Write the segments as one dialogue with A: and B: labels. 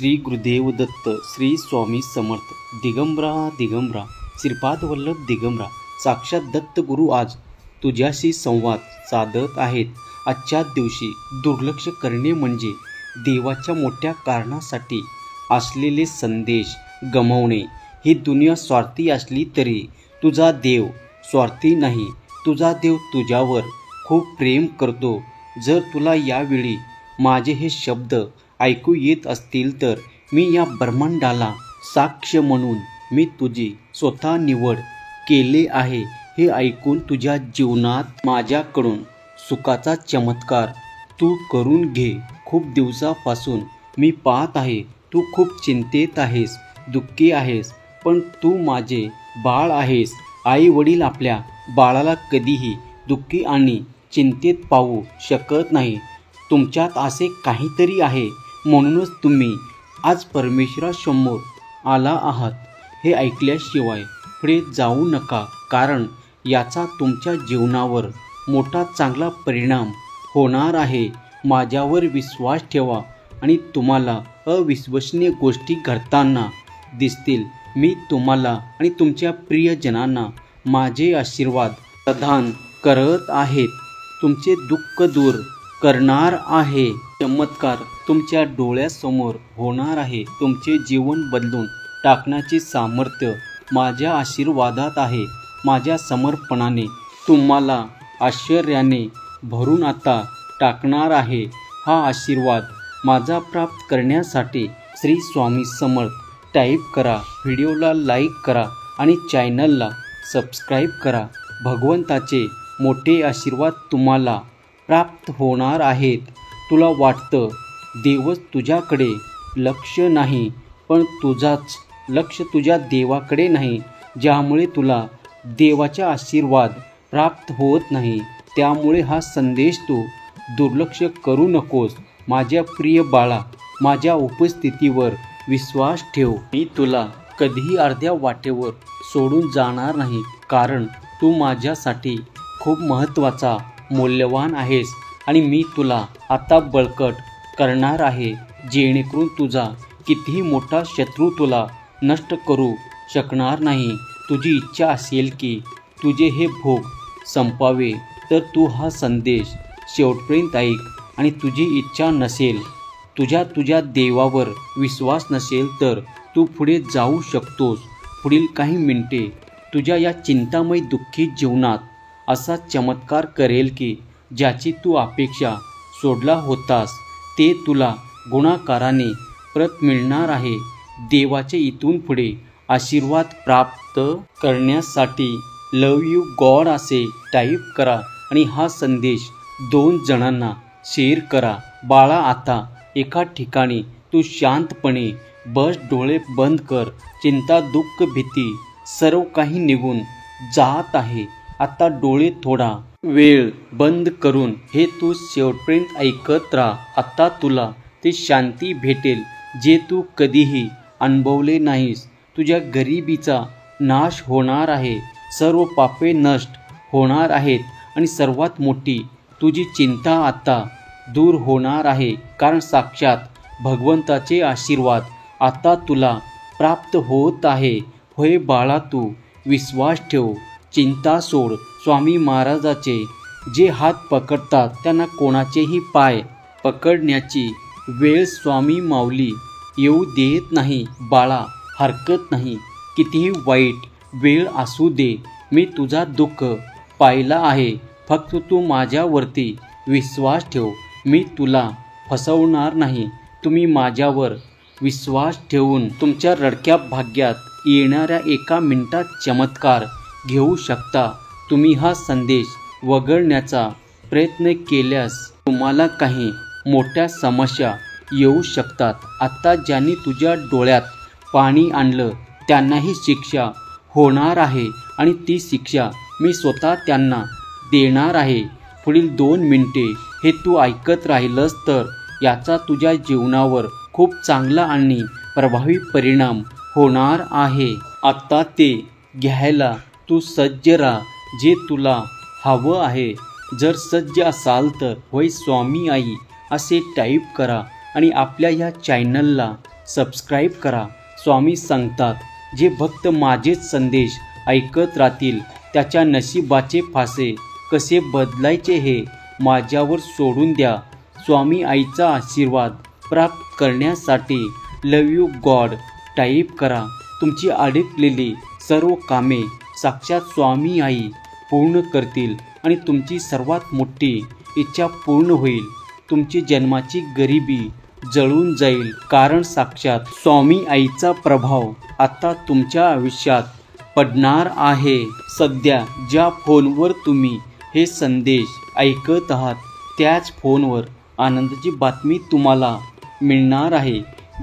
A: श्री गुरुदेव दत्त, श्री स्वामी समर्थ, दिगंबरा दिगंबरा, श्रीपाद वल्लभ दिगंबरा, साक्षात दत्त गुरु आज तुझ्याशी संवाद साधत आहेत। आजच्या दिवशी दुर्लक्ष करणे म्हणजे देवाच्या मोठ्या कारणासाठी असलेले संदेश गमावणे। ही दुनिया स्वार्थी असली तरी तुझा देव स्वार्थी नाही। तुझा देव तुझ्यावर खूप प्रेम करतो। जर तुला यावेळी माझे हे शब्द ऐकू येत असतील तर मी या ब्रह्मांडाला साक्ष म्हणून मी तुझी स्वतः निवड केले आहे। हे ऐकून तुझ्या जीवनात माझ्याकडून सुखाचा चमत्कार तू करून घे। खूप दिवसापासून मी पाहत आहे तू खूप चिंतेत आहेस, दुःखी आहेस, पण तू माझे बाळ आहेस। आई वडील आपल्या बाळाला कधीही दुःखी आणि चिंतेत पाहू शकत नाही। तुमच्यात असे काहीतरी आहे, म्हणूनच तुम्ही आज परमेश्वरासमोर आला आहात। हे ऐकल्याशिवाय पुढे जाऊ नका, कारण याचा तुमच्या जीवनावर मोठा चांगला परिणाम होणार आहे। माझ्यावर विश्वास ठेवा आणि तुम्हाला अविश्वसनीय गोष्टी घडताना दिसतील। मी तुम्हाला आणि तुमच्या प्रियजनांना माझे आशीर्वाद प्रदान करत आहेत। तुमचे दुःख दूर करणार आहे। चमत्कार तुमच्या डोळ्यासमोर होणार आहे। तुमचे जीवन बदलून टाकण्याचे सामर्थ्य माझ्या आशीर्वादात आहे। माझ्या समर्पणाने तुम्हाला आश्चर्याने भरून आता टाकणार आहे। हा आशीर्वाद माझा प्राप्त करण्यासाठी श्री स्वामी समर्थ टाईप करा, व्हिडिओला लाईक करा आणि चॅनलला सबस्क्राईब करा। भगवंताचे मोठे आशीर्वाद तुम्हाला प्राप्त होणार आहेत। तुला वाटतं देवच तुझ्याकडे लक्ष नाही, पण तुझाच लक्ष तुझ्या देवाकडे नाही, ज्यामुळे तुला देवाचा आशीर्वाद प्राप्त होत नाही। त्यामुळे हा संदेश तू दुर्लक्ष करू नकोस। माझ्या प्रिय बाळा, माझ्या उपस्थितीवर विश्वास ठेव। मी तुला कधीही अर्ध्या वाटेवर सोडून जाणार नाही, कारण तू माझ्यासाठी खूप महत्त्वाचा मौल्यवान आहेस आणि मी तुला आता बळकट करणार आहे, जेणेकरून तुझा कितीही मोठा शत्रू तुला नष्ट करू शकणार नाही। तुझी इच्छा असेल की तुझे हे भोग संपावे, तर तू हा संदेश शेवटपर्यंत ऐक। आणि तुझी इच्छा नसेल, तुझ्या देवावर विश्वास नसेल, तर तू पुढे जाऊ शकतोस। पुढील काही मिनिटे तुझ्या या चिंतामय दुःखी जीवनात असा चमत्कार करेल की ज्याची तू अपेक्षा सोडला होतास, ते तुला गुणाकाराने परत मिळणार आहे। देवाचे इथून पुढे आशीर्वाद प्राप्त करण्यासाठी लव यू गॉड असे टाईप करा आणि हा संदेश 2 जणांना शेअर करा। बाळा, आता एका ठिकाणी तू शांतपणे बस, डोळे बंद कर। चिंता, दुःख, भीती सर्व काही निघून जात आहे। आता डोळे थोडा वेळ बंद करून हे तू शेवटपर्यंत ऐकत राहा। आता तुला ते शांती भेटेल जे तू कधीही अनुभवले नाहीस। तुझ्या गरिबीचा नाश होणार आहे, सर्व पापे नष्ट होणार आहेत आणि सर्वात मोठी तुझी चिंता आता दूर होणार आहे, कारण साक्षात भगवंताचे आशीर्वाद आता तुला प्राप्त होत आहे। होय बाळा, तू विश्वास ठेव, चिंता सोड। स्वामी महाराजाचे जे हात पकडतात त्यांना कोणाचेही पाय पकडण्याची वेळ स्वामी माऊली येऊ देत नाही। बाळा, हरकत नाही, कितीही वाईट वेळ असू दे, मी तुझा दुःख पाहिला आहे। फक्त तू माझ्यावरती विश्वास ठेव, मी तुला फसवणार नाही। तुम्ही माझ्यावर विश्वास ठेवून तुमच्या रडक्या भाग्यात येणाऱ्या एका मिनिटात चमत्कार घेऊ शकता। तुम्ही हा संदेश वगळण्याचा प्रयत्न केल्यास तुम्हाला काही मोठ्या समस्या येऊ शकतात। आता ज्यांनी तुझ्या डोळ्यात पाणी आणलं त्यांनाही शिक्षा होणार आहे आणि ती शिक्षा मी स्वतः त्यांना देणार आहे। पुढील 2 मिनिटे हे तू ऐकत राहिलंस तर याचा तुझ्या जीवनावर खूप चांगला आणि प्रभावी परिणाम होणार आहे। आता ते घ्यायला तू सज्ज राहा, जे तुला हवं आहे। जर सज्ज असाल तर होय स्वामी आई असे टाईप करा आणि आपल्या या चॅनलला सबस्क्राईब करा. स्वामी सांगतात, जे भक्त माझेच संदेश ऐकत राहतील त्याच्या नशिबाचे फासे कसे बदलायचे हे माझ्यावर सोडून द्या. स्वामी आईचा आशीर्वाद प्राप्त करण्यासाठी लव यू गॉड टाईप करा. तुमची अडकलेली सर्व कामे साक्षात स्वामी आई पूर्ण करतील आणि तुमची सर्वात मोठी इच्छा पूर्ण होईल. तुमची जन्माची गरिबी जळून जाईल, कारण साक्षात स्वामी आईचा प्रभाव आता तुमच्या आयुष्यात पडणार आहे. सध्या ज्या फोनवर तुम्ही हे संदेश ऐकत आहात त्याच फोनवर आनंदाची बातमी तुम्हाला मिळणार आहे.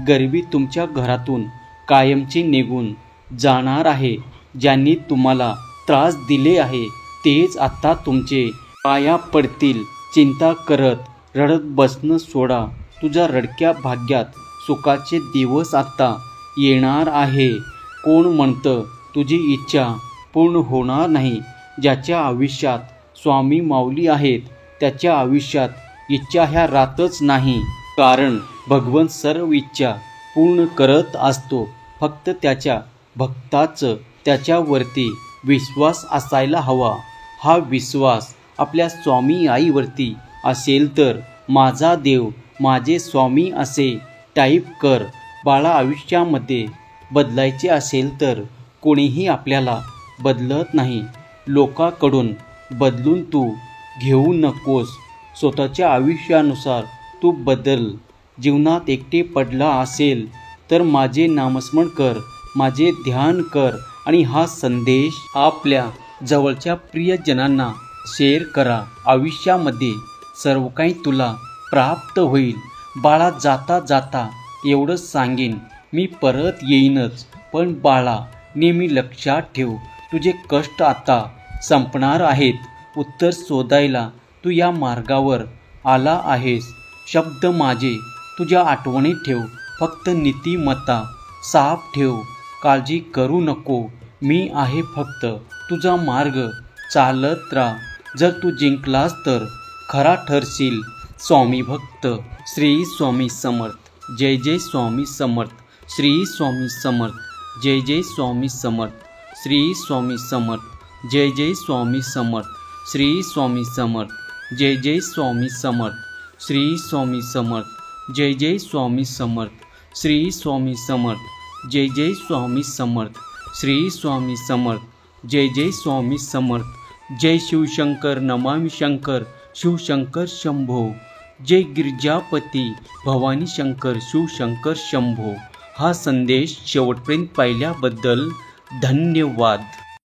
A: गरिबी तुमच्या घरातून कायमची निघून जाणार आहे. ज्यांनी तुम्हाला त्रास दिले आहे तेच आता तुमचे पाया पडतील. चिंता करत रडत बसणं सोडा. तुझ्या रडक्या भाग्यात सुखाचे दिवस आता येणार आहे. कोण म्हणतं तुझी इच्छा पूर्ण होणार नाही? ज्याच्या आयुष्यात स्वामी माऊली आहेत त्याच्या आयुष्यात इच्छा ह्या राहतच नाही, कारण भगवंत सर्व इच्छा पूर्ण करत असतो. फक्त त्याच्या भक्ताचं त्याच्यावरती विश्वास असायला हवा. हा विश्वास आपल्या स्वामी आईवरती असेल तर माझा देव माझे स्वामी असे टाईप कर. बाळा, आयुष्यामध्ये बदलायचे असेल तर कोणीही आपल्याला बदलत नाही. लोकांकडून बदलून तू घेऊ नकोस. स्वतःच्या आयुष्यानुसार तू बदल. जीवनात एकटे पडला असेल तर माझे नामस्मरण कर, माझे ध्यान कर आणि हा संदेश आपल्या जवळच्या प्रियजनांना शेअर करा. आयुष्यामध्ये सर्व काही तुला प्राप्त होईल. बाळा, जाता जाता एवढंच सांगेन, मी परत येईनच. पण बाळा, नेहमी लक्षात ठेव, तुझे कष्ट आता संपणार आहेत. उत्तर शोधायला तू या मार्गावर आला आहेस. शब्द माझे तुझ्या आठवणीत ठेव. फक्त नीतिमत्ता साफ ठेव. काळजी करू नको, मी आहे. फक्त तुझा मार्ग चालत राहा. जर तू जिंकलास तर खरा ठरशील स्वामी भक्त. श्री स्वामी समर्थ. जय जय स्वामी समर्थ. श्री स्वामी समर्थ. जय जय स्वामी समर्थ. श्री स्वामी समर्थ. जय जय स्वामी समर्थ. श्री स्वामी समर्थ. जय जय स्वामी समर्थ. श्री स्वामी समर्थ. जय जय स्वामी समर्थ. श्री स्वामी समर्थ. जय जय स्वामी समर्थ. श्री स्वामी समर्थ. जय जय स्वामी समर्थ. जय शिवशंकर. नमामि शंकर. शिवशंकर शंभो. जय गिरिजापती भवानी शंकर. शिवशंकर शंभो. हा संदेश शेवटपर्यंत पाहिल्याबद्दल धन्यवाद.